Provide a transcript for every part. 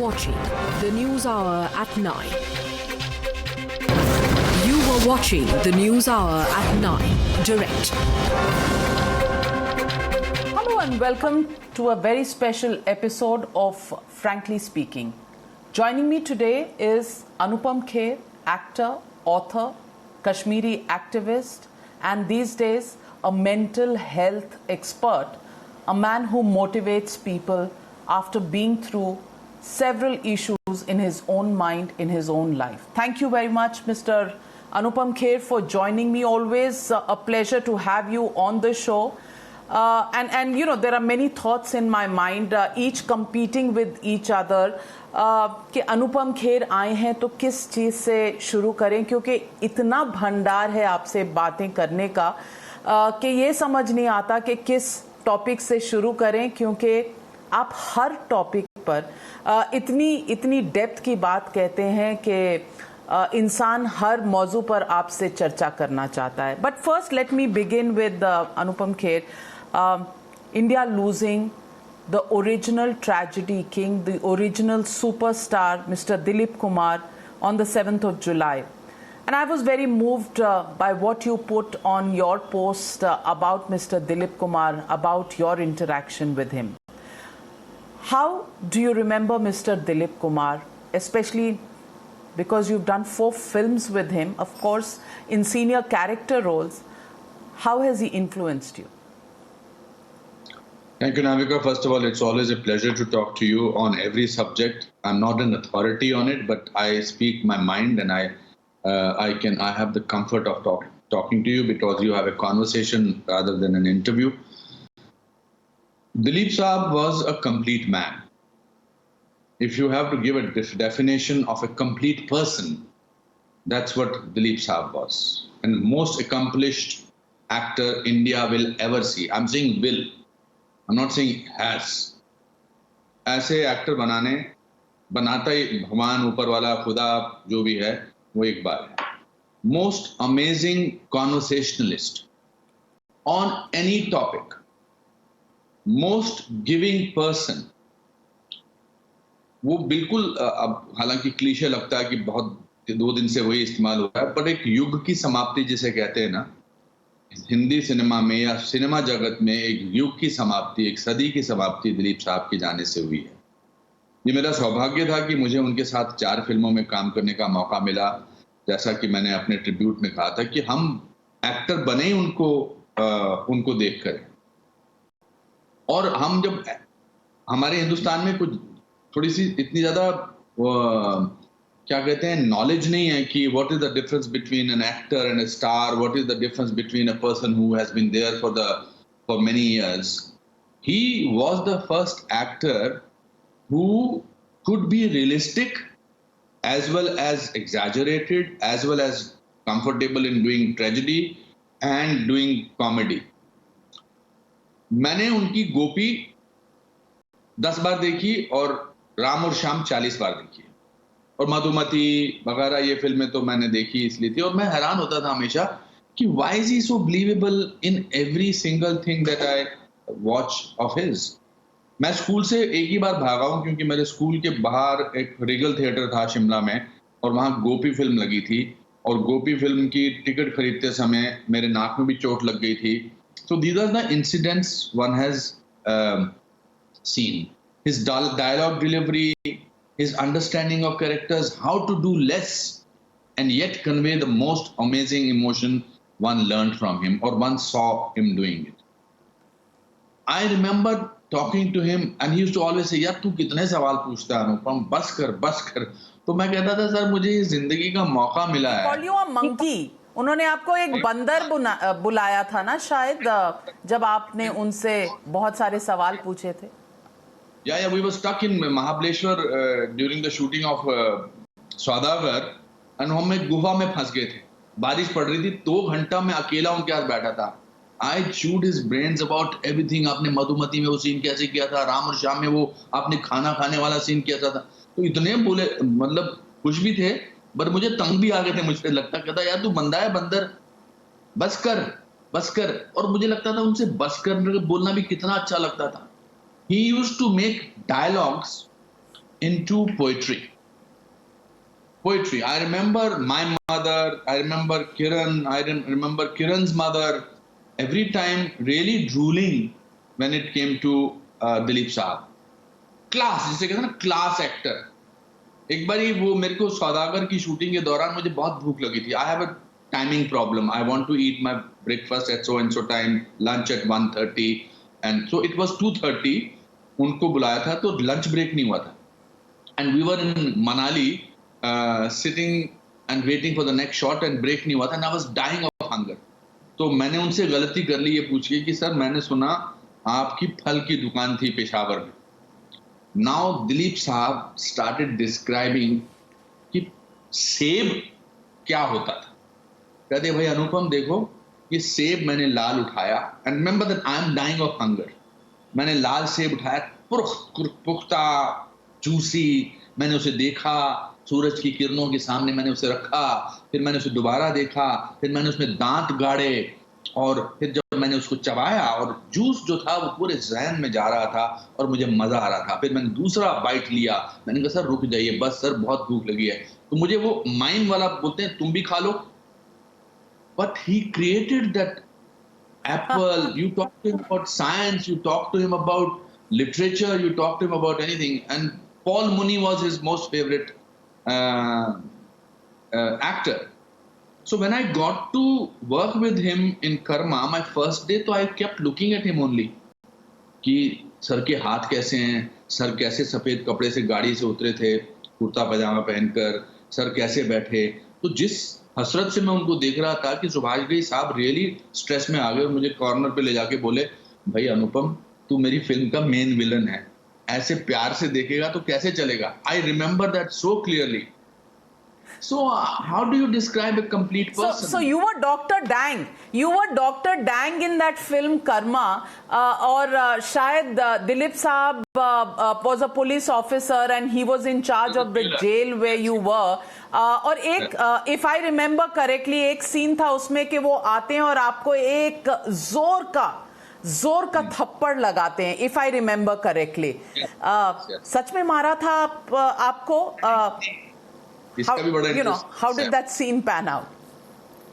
Watching the news hour at 9. You were watching the news hour at 9. Direct. Hello and welcome to a very special episode of Frankly Speaking. Joining me today is Anupam Kher, actor, author, Kashmiri activist, and these days a mental health expert, a man who motivates people after being through several issues in his own mind, in his own life. Thank you very much, Mr. Anupam Kher, for joining me. Always a pleasure to have you on the show. And you know, there are many thoughts in my mind, each competing with each other. कि अनुपम खेर आए हैं तो किस चीज़ से शुरू करें, क्योंकि इतना भंडार है आपसे बातें करने का कि ये समझ नहीं आता कि किस टॉपिक से शुरू करें, क्योंकि आप हर टॉपिक पर इतनी डेप्थ की बात कहते हैं कि इंसान हर मौजू पर आपसे चर्चा करना चाहता है. But first let me begin with Anupam Kher. India losing the original tragedy king, the original superstar, Mr. Dilip Kumar, on the 7th of July. And I was very moved by what you put on your post about Mr. Dilip Kumar, about your interaction with him. How do you remember Mr. Dilip Kumar, especially because you've done 4 films with him, of course, in senior character roles? How has he influenced you? Thank you, Navika. First of all, it's always a pleasure to talk to you on every subject. I'm not an authority on it, but I speak my mind, and I have the comfort of talking to you because you have a conversation rather than an interview. Dilip Saab was a complete man. If you have to give a definition of a complete person, that's what Dilip Saab was. And most accomplished actor India will ever see. I'm saying will. I'm not saying has. ऐसे actor बनाता ही भगवान ऊपर वाला खुदा जो भी है वो एक बार है. Most amazing conversationalist on any topic, most giving person. वो बिल्कुल अब हालांकि क्लीशे लगता है कि बहुत 2 दिन से वही इस्तेमाल हो रहा है, पर एक युग की समाप्ति जिसे कहते हैं ना, हिंदी सिनेमा में या सिनेमा जगत में एक युग की समाप्ति, एक सदी की समाप्ति दिलीप साहब के जाने से हुई है. ये मेरा सौभाग्य था कि मुझे उनके साथ 4 फिल्मों में काम करने का मौका मिला. जैसा कि मैंने अपने ट्रिब्यूट में कहा था कि हम एक्टर बने ही उनको देख कर. और हम जब हमारे हिंदुस्तान में कुछ थोड़ी सी इतनी ज्यादा क्या कहते हैं नॉलेज नहीं है कि what is the difference between an actor and a star, what is the difference between a person who has been there for many years. He was the first actor who could be realistic as well as exaggerated, as well as comfortable in doing tragedy and doing comedy. मैंने उनकी गोपी 10 बार देखी और राम और श्याम 40 बार देखी, और मधुमती वगैरह ये फिल्में तो मैंने देखी इसलिए थी. और मैं हैरान होता था हमेशा कि why is he so believable in every single thing that I watch of his. मैं स्कूल से एक ही बार भागा हूं क्योंकि मेरे स्कूल के बाहर एक रिगल थिएटर था शिमला में, और वहां गोपी फिल्म लगी थी, और गोपी फिल्म की टिकट खरीदते समय मेरे नाक में भी चोट लग गई थी. So these are the incidents one has seen. His dialogue delivery, his understanding of characters, how to do less and yet convey the most amazing emotion one learned from him or one saw him doing it. I remember talking to him and he used to always say, यार तू कितने सवाल पूछता है अनुपम, बस कर. तो मैं कहता था सर मुझे इस जिंदगी का मौका मिला है. Call you a monkey. उन्होंने आपको एक बंदर बुलाया था ना शायद, जब आपने उनसे बहुत सारे सवाल पूछे थे. Yeah, we were stuck in Mahabaleshwar during the shooting of Saudagar, and हम एक गुफा में फंस गए थे. बारिश पड़ रही थी, 2 घंटा मैं अकेला उनके साथ बैठा था. I chewed his brains about everything. आपने मधुमती में वो सीन कैसे किया था, राम और श्याम में वो आपने खाना खाने वाला सीन किया था. तो इतने बोले, मतलब कुछ भी थे, पर मुझे तंग भी आ गए थे. मुझे लगता कहता यार तू बंदा है बंदर, बस कर. और मुझे लगता था उनसे बस कर बोलना भी कितना अच्छा लगता था. He used to make dialogues into poetry. Poetry. I remember my mother, I remember Kiran, I remember Kiran's mother, every time really drooling when it came to Dilip Saab. Class, जिसे कहते हैं ना क्लास एक्टर. एक बारी वो मेरे को सौदागर की शूटिंग के दौरान मुझे बहुत भूख लगी थी. I have a timing problem. I want to eat my breakfast at so and so time, lunch at 1:30 and so it was 2:30. उनको बुलाया था तो लंच ब्रेक नहीं हुआ था. And we were in Manali sitting and waiting for the next shot and break नहीं हुआ था. And I was dying of hunger. तो मैंने उनसे गलती कर ली ये पूछ के कि सर मैंने सुना आपकी फल की दुकान थी पेशावर में. नाउ दिलीप साहब स्टार्टेड डिस्क्राइबिंग कि सेब क्या होता था. कहते भाई अनुपम देखो ये सेब मैंने लाल उठाया and remember that I am dying of hunger. मैंने लाल सेब उठाया, पुख्ता जूसी. मैंने उसे देखा, सूरज की किरणों के सामने मैंने उसे रखा, फिर मैंने उसे दोबारा देखा, फिर मैंने उसमें दांत गाड़े और फिर जब मैंने उसको चबाया और जूस जो था वो पूरे जहन में जा रहा था और मुझे मजा आ रहा था. फिर मैंने दूसरा बाइट लिया. मैंने कहा सर रुक जाइए, बस सर बहुत भूख लगी है. तो मुझे वो माइम वाला बोलते हैं तुम भी खा लो. But he created that apple. You talk to him about science, you talk to him about literature, you talk to him about anything. And Paul Muni was his most favorite actor. So when I got to work with him in Karma, my first day, तो I kept looking at him only. कि sir के हाथ कैसे हैं, sir कैसे सफेद कपड़े से गाड़ी से उतरे थे कुर्ता पजामा पहनकर, सर कैसे बैठे. तो जिस हसरत से मैं उनको देख रहा था कि सुभाष घई साहब रियली स्ट्रेस में आ गए और मुझे कॉर्नर पे ले जाके बोले भाई अनुपम तू मेरी फिल्म का मेन विलन है, ऐसे प्यार से देखेगा तो कैसे चलेगा. I remember that so clearly. So how do you describe a complete person? So you were Dr. Dang. You were Dr. Dang in that film Karma. और शायद Dilip Saab was a police officer and he was in charge of the jail where you were. और एक if I remember correctly एक scene था उसमें कि वो आते हैं और आपको एक जोर का थप्पड़ लगाते हैं, इफ आई रिमेम्बर करेक्टली. सच में मारा था आपको? How did that scene pan out?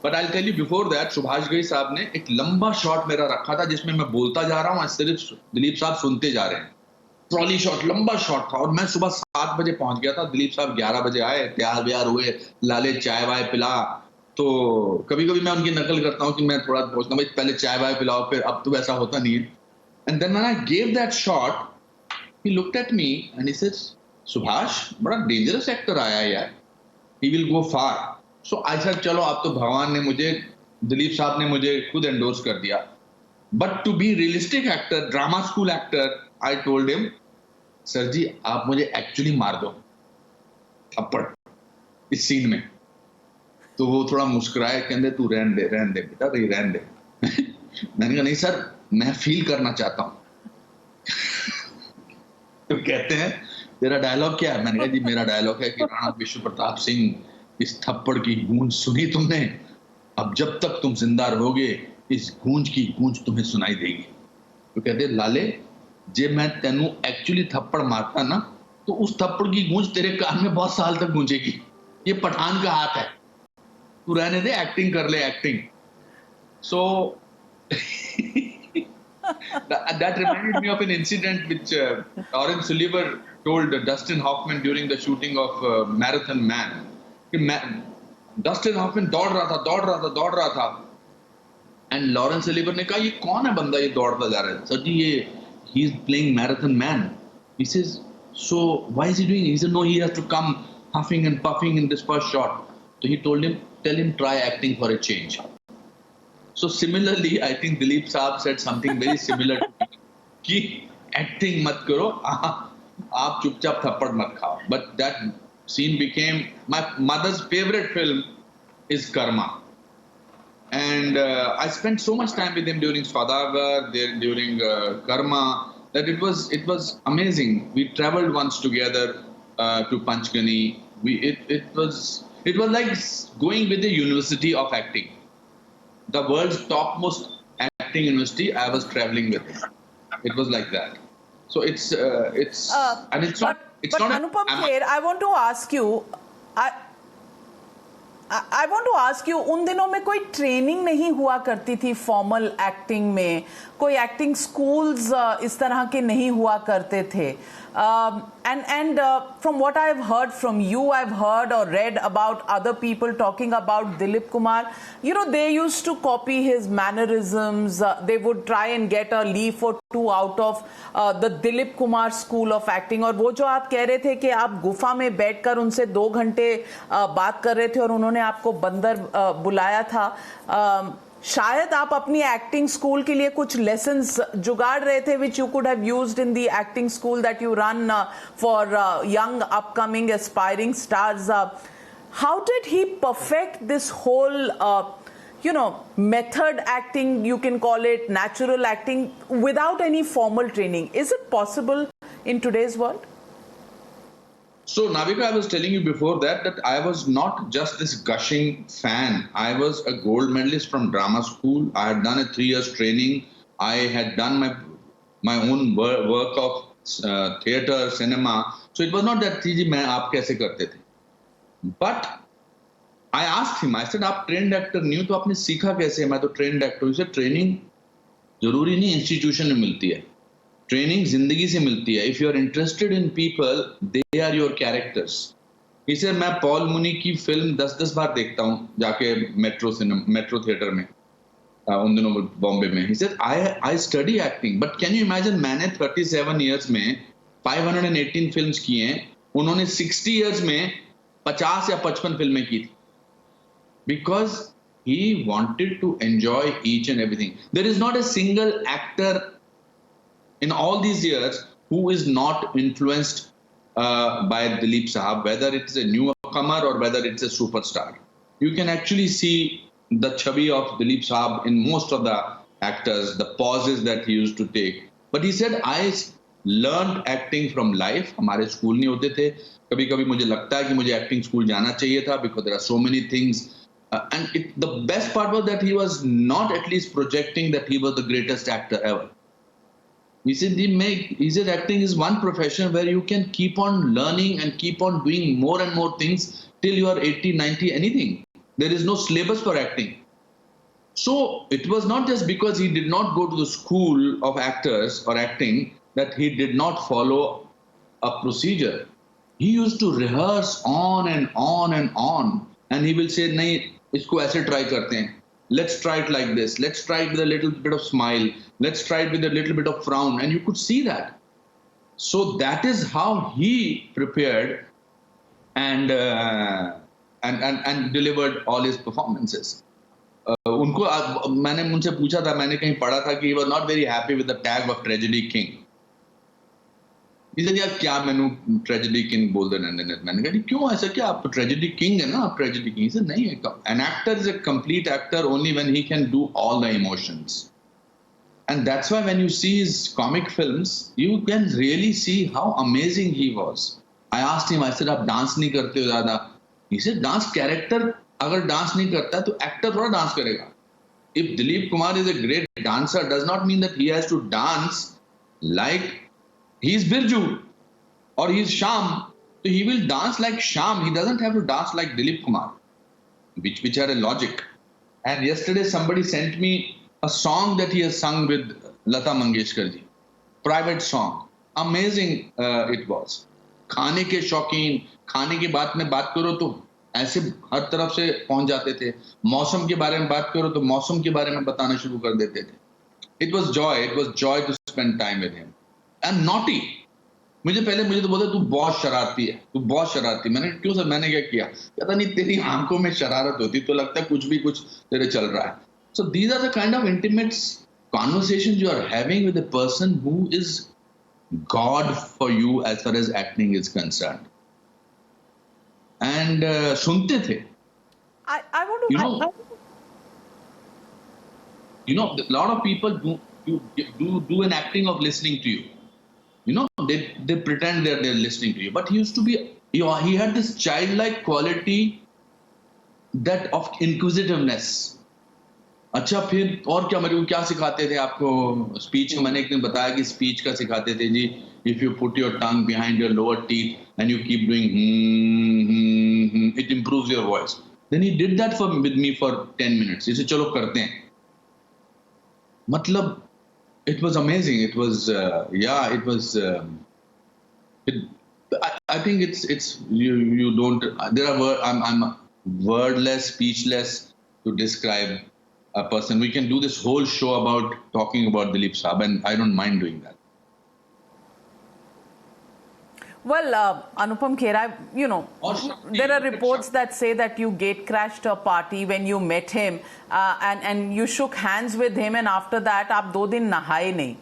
But I will tell you before that Subhash Ghai साहब ने एक लंबा शॉट मेरा रखा था जिसमें मैं बोलता जा रहा हूँ और सिर्फ दिलीप साहब सुनते जा रहे हैं. ट्रॉली शॉट, लंबा शॉट था और मैं सुबह 7 बजे पहुंच गया था. दिलीप साहब 11 बजे आए, तैयार व्यार हुए, लाले चाय वाय पिला. तो कभी कभी मैं उनकी नकल करता हूँ कि मैं थोड़ा पूछता हूँ भाई पहले चाय वाय पिलाओ, फिर अब तो वैसा होता नहीं है. And then when I gave that shot he looked at me and he said Subhash बड़ा डेंजरस एक्टर आया है यार, he will go far. So I said चलो अब तो भगवान ने मुझे, दिलीप साहब ने मुझे खुद एंडोर्स कर दिया. But to be realistic actor, drama school actor, I told him sir ji आप मुझे एक्चुअली मार दो थप्पड़ इस सीन में. तो वो थोड़ा मुस्कुराए, कहते तू रहने दे बेटा, रहने दे. मैंने कहा नहीं सर मैं फील करना चाहता हूँ. तो कहते हैं तेरा डायलॉग क्या है? मैंने कहा जी मेरा डायलॉग है कि राणा विश्व प्रताप सिंह इस थप्पड़ की गूंज सुनी तुमने, अब जब तक तुम जिंदा रहोगे इस गूंज की गूंज तुम्हें सुनाई देगी. तो कहते लाले जे मैं तेनू एक्चुअली थप्पड़ मारता ना तो उस थप्पड़ की गूंज तेरे कान में बहुत साल तक गूंजेगी. ये पठान का हाथ है, तू रहने दे, एक्टिंग कर ले acting. So that reminded me of an incident which Laurence Olivier told Dustin Hoffman during the shooting of Marathon Man. Dustin Hoffman दौड़ रहा था and Laurence Olivier ने कहा ये कौन है बंदा ये दौड़ता जा रहा है? सर जी ये he is playing Marathon Man. He says so why is he doing it? He said no, he has to come huffing and puffing in this first shot. So he told him, tell him try acting for a change. So similarly, I think Dilip Saab said something very similar to me. कि acting मत करो, आप चुपचाप थप्पड़ मत खाओ. But that scene became my mother's favorite film is Karma. And I spent so much time with him during Saudagar, during Karma, that it was amazing. We traveled once together to Panchgani. It was like going with the University of Acting. The world's topmost acting university, I was traveling with him. It was like that. So it's not It's But not. Anupam Kher, I want to ask you, I want to ask you, उन दिनों में कोई training नहीं हुआ करती थी formal acting में, कोई एक्टिंग स्कूल्स इस तरह के नहीं हुआ करते थे. And from what I've heard from you, I've heard or read about other people talking about Dilip Kumar. You know, they used to copy his mannerisms. They would try and get a leaf or two out of the Dilip Kumar school of acting. और वो जो आप कह रहे थे कि आप गुफा में बैठकर उनसे 2 घंटे बात कर रहे थे और उन्होंने आपको बंदर बुलाया था, शायद आप अपनी एक्टिंग स्कूल के लिए कुछ लेसन्स जुगाड़ रहे थे which you could have used in the acting school that you run for young upcoming aspiring stars. How did he perfect this whole method acting, you can call it natural acting, without any formal training? Is it possible in today's world? So, Navika, I was telling you before that I was not just this gushing fan. I was a gold medalist from drama school. I had done a 3 years training. I had done my own work of theatre, cinema. So it was not that जी मैं आप कैसे करते थे. But I asked him, I said, आप trained actor नहीं हो तो आपने सीखा कैसे? मैं तो trained actor हूँ. ट्रेनिंग जरूरी नहीं इंस्टीट्यूशन में मिलती है, ट्रेनिंग जिंदगी से मिलती है. If you are interested in people, they are your characters. इसे मैं पॉल मुनी की फिल्म 10-10 बार देखता हूँ जाके मेट्रो थिएटर में, उन दिनों बॉम्बे में. He said I study acting. But can you imagine, मैंने 37 इयर्स में 518 फिल्म्स की हैं, उन्होंने 60 इयर्स में 50 या 55 फिल्में की थी. Because he wanted to enjoy each and everything. There is not a single actor in all these years who is not influenced by Dilip Sahab, whether it's a newcomer or whether it's a superstar. You can actually see the chubby of Dilip Sahab in most of the actors, the pauses that he used to take. But he said, I learned acting from life. हमारे school नहीं होते थे. कभी कभी मुझे लगता है कि मुझे एक्टिंग स्कूल जाना चाहिए था, because there are so many things. And the best part was that he was not at least projecting that he was the greatest actor ever. He said acting is one profession where you can keep on learning and keep on doing more and more things till you are 80, 90, anything. There is no syllabus for acting. So it was not just because he did not go to the school of actors or acting that he did not follow a procedure. He used to rehearse on and on and on. And he will say, नहीं इसको ऐसे try करते हैं. Let's try it like this. Let's try it with a little bit of smile. Let's try it with a little bit of frown. And you could see that. So that is how he prepared and delivered all his performances. उनको मैंने मुझसे पूछा था, मैंने कहीं पढ़ा था कि he was not very happy with the tag of tragedy king. यार क्या मैंने ट्रेजेडी किंग बोल देना. मैंने कहा क्यों ऐसा, क्या आप तो ट्रेजेडी किंग है ना, आप ट्रेजेडी किंग से नहीं है. An actor is a complete actor only when he can do all the emotions. And that's why when you see his comic films you can really see how amazing he was. I asked him, I said आप dance नहीं करते हो ज्यादा. He said dance, character अगर dance नहीं करता तो actor थोड़ा डांस करेगा. If Dilip Kumar is a great dancer does not mean that he has to dance like he's Birju or he's Sham, so he will dance like Sham. He doesn't have to dance like Dilip Kumar, which are a logic. And yesterday somebody sent me a song that he has sung with Lata Mangeshkar ji, private song. Amazing it was. खाने के शौकीन, खाने की बात में बात करो तो ऐसे हर तरफ से पहुंच जाते थे. मौसम के बारे में बात करो तो मौसम के बारे में बताना शुरू कर देते थे. It was joy to spend time with him. And naughty. मुझे तो बोलते तू बहुत शरारती है, तू बहुत शरारती. मैंने क्यों सर, मैंने क्या किया? कहता नहीं तेरी आंखों में शरारत होती तो लगता है कुछ तेरे चल रहा है. So these are the kind of intimate conversations you are having with a person who is God for you as far as acting is concerned. And सुनते थे. I want to. You know, a lot of people do an acting of listening to you. You know, they pretend that they're listening to you. But he used to be, he had this childlike quality that of inquisitiveness. अच्छा फिर और क्या, मेरे को क्या सिखाते थे आपको? स्पीच का मैंने एक दिन बताया कि स्पीच का सिखाते थे जी. if you put your tongue behind your lower teeth and you keep doing it improves your voice. Then he did that with me for 10 minutes. He said, चलो करते हैं. मतलब, it was amazing. It was, it was. I think it's you don't. I'm wordless, speechless to describe a person. We can do this whole show about talking about Dileep Saab, and I don't mind doing that. Well, Anupam Kher, there are reports that say that you gate crashed a party when you met him, and you shook hands with him, and after that, आप 2 दिन नहाए नहीं.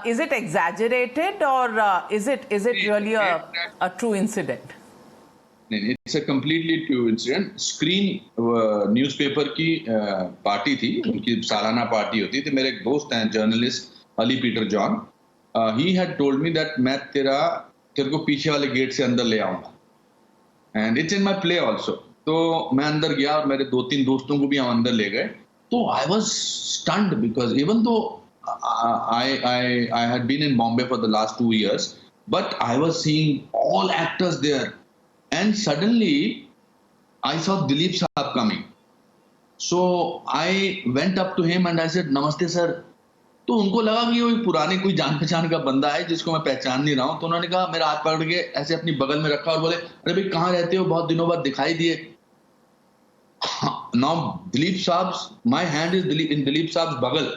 Is it exaggerated, or is it really a true incident? It's a completely true incident. Screen newspaper की party थी, उनकी सालाना party होती थी. मेरे एक दोस्त हैं journalist Ali Peter John. He had told me that मैं तेरे को पीछे वाले गेट से अंदर ले आऊंगा. And it's in my play also. तो मैं अंदर गया और मेरे 2-3 दोस्तों को भी हम अंदर ले गए. तो I was stunned because even though I had been in Bombay for the last 2 years, but I was seeing all actors there. And suddenly, I saw Dileep Saab coming. So I went up to him and I said, "Namaste, sir." तो उनको लगा कि वो पुराने कोई जान पहचान का बंदा है जिसको मैं पहचान नहीं रहा हूँ. तो उन्होंने कहा, मेरा हाथ पकड़ के ऐसे अपनी बगल में रखा और बोले, अरे भाई कहाँ रहते हो, बहुत दिनों बाद दिखाई दिए. Now Dileep Saab's, my hand is in Dileep Saab's bagal,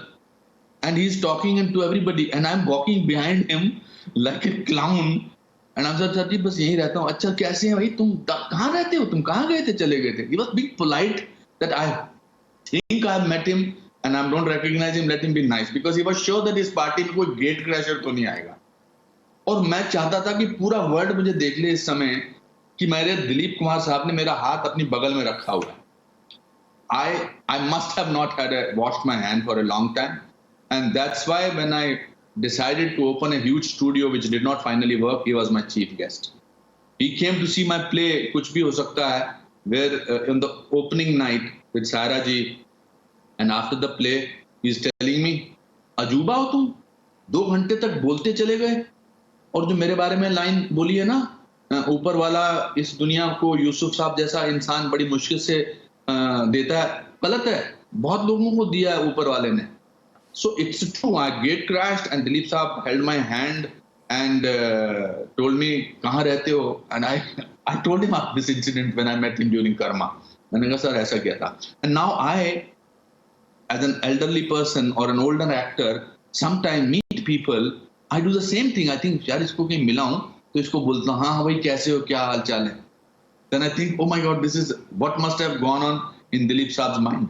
and he's talking to everybody, and I'm walking behind him like a clown. And I'm saying, sir ji बस यहीं रहता हूँ. अच्छा कैसे हैं भाई, तुम कहाँ रहते हो, तुम कहाँ गए थे, चले गए थे. He was being polite that I think I've met him and I don't recognize him. Let him be nice, because he was sure that इस पार्टी में कोई गेट क्रैशर तो नहीं आएगा. और मैं चाहता था कि पूरा वर्ल्ड मुझे देख ले इस समय कि मेरे दिलीप कुमार साहब ने मेरा हाथ अपनी बगल में रखा हुआ है. I must have not washed my hand for a long time, and that's why when I decided to open a huge studio which did not finally work, he was my chief guest. He came to see my play, कुछ भी हो सकता है, where in the opening night with Saira ji, and after the play he's telling me, अजूबा हो तुम, 2 घंटे तक बोलते चले गए, और जो मेरे बारे में लाइन बोली है ना, ऊपर वाला इस दुनिया को यूसुफ साहब जैसा इंसान बड़ी मुश्किल से देता है, गलत है, बहुत लोगों को दिया है ऊपर वाले ने. So it's true, I gate crashed and Dileep Saab held my hand and told me, कहाँ रहते हो? And I told him of this incident when I met him during Karma. मैंने कहा सर ऐसा क्या था. And now I, as an elderly person or an older actor, sometimes meet people, I do the same thing. I think यार इसको कहीं मिला हूँ तो इसको बोलता हूँ, हाँ भाई कैसे हो, क्या हाल चाल है. Then I think, oh my God, this is what must have gone on in Dileep Saab's mind.